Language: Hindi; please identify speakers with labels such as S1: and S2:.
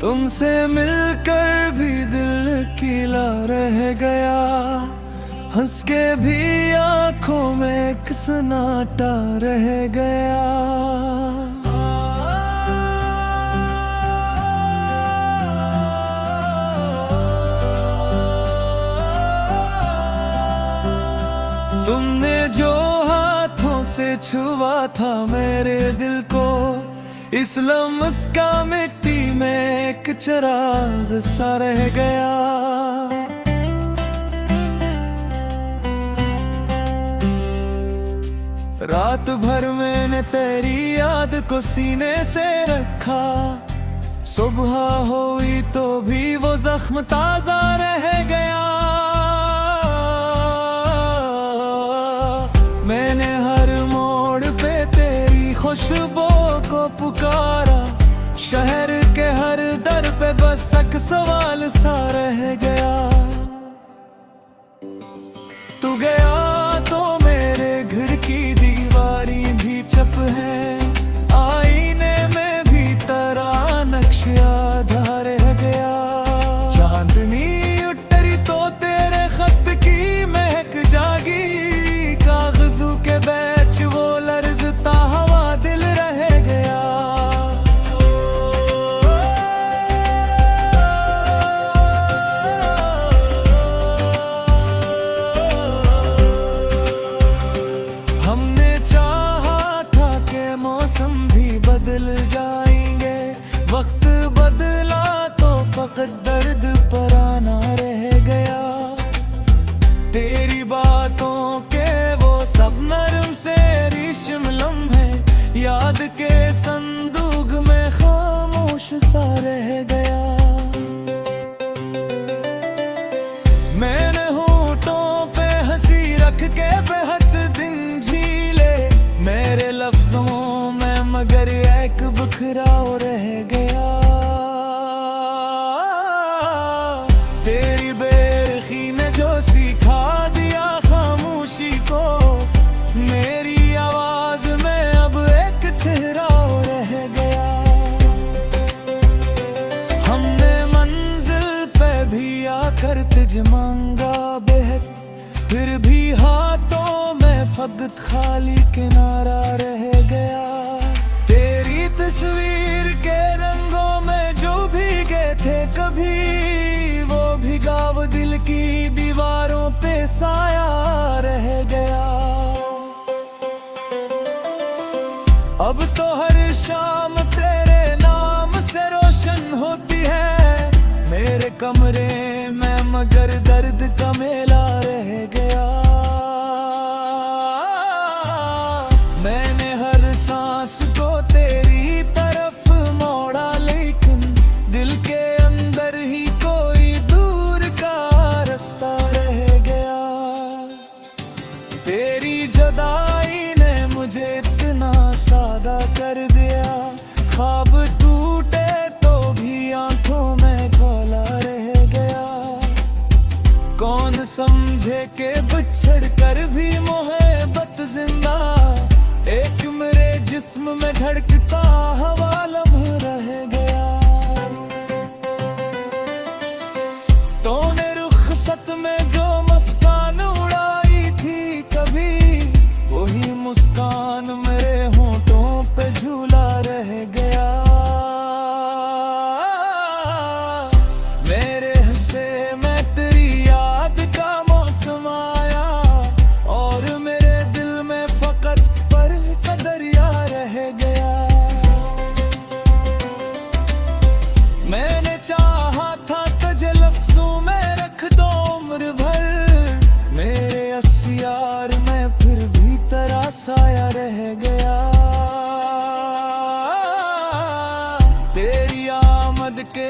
S1: तुमसे मिलकर भी दिल अकेला रह गया, हंस के भी आंखों में एक सन्नाटा रह गया। तुमने जो हाथों से छुआ था मेरे दिल को, इस लम्स का मिट्टी में एक चिराग सा रह गया। रात भर मैंने तेरी याद को सीने से रखा, सुबह हुई तो भी वो जख्म ताजा रह गया। मैंने हर मोड़ पे तेरी खुशबू को पुकारा, शहर के हर दर पे बस एक सवाल सा रह गया। तू गया तो मेरे घर की दीवारी भी चप है, आईने में भी तेरा नक्शा आधा रह गया। चांदनी उतरी तो तेरे खत की महक जागी, कागजों के बैच वो लर्जता हवा दिल रह गया। हमने चाहा था कि मौसम भी बदल जाएंगे, वक्त बदला तो फकत दर्द पराना रह गया। तेरी बातों के वो सब नरम से रेशम लम्हे, याद के संदूक में खामोश सा रह गया। मैंने होठों पे हंसी रख के बेहद दिन झीले, मेरे लफ्जों में मगर एक बिखराव रह गया। तेरी बेरखी ने जो सिखा दिया खामोशी को, मेरी आवाज में अब एक ठहराव रह गया। हमने मंजिल पे भी आकर तुझ मांगा बेहद, फिर भी हाथों में फकत खाली किनारा रह गया। तेरी तस्वीर के रंगों में जो भीगे थे कभी, वो भिगाव दिल की दीवारों पे साया रह गया। अब तो हर शाम तेरे नाम से रोशन होती है मेरे कमरे में, मगर दर्द का मेला रह गया। मैंने हर सांस को तेरी तरफ मोड़ा, लेकिन दिल के अंदर ही कोई दूर का रास्ता रह गया। तेरी जुदाई ने मुझे इतना सादा कर दिया, ख्वाब टूटे तो भी आंखों में खोला रह गया। कौन समझे के बिछड़ कर भी मोहब्बत जिंदा, एक मेरे जिस्म में धड़कता हवा लम्हा रह गया। तूने रुखसत में जो मुस्कान उड़ाई थी कभी, वही मुस्कान मेरे होठों पे झूला रह गया। मेरे हंसे में तेरी याद का मौसम आया, और मेरे दिल में फकत पर कदरिया रह गया। मैंने चाहा था तुझे लफ्जों में रख दो उम्र भर, मेरे असियार में फिर भी तेरा साया रह गया। तेरी आमद के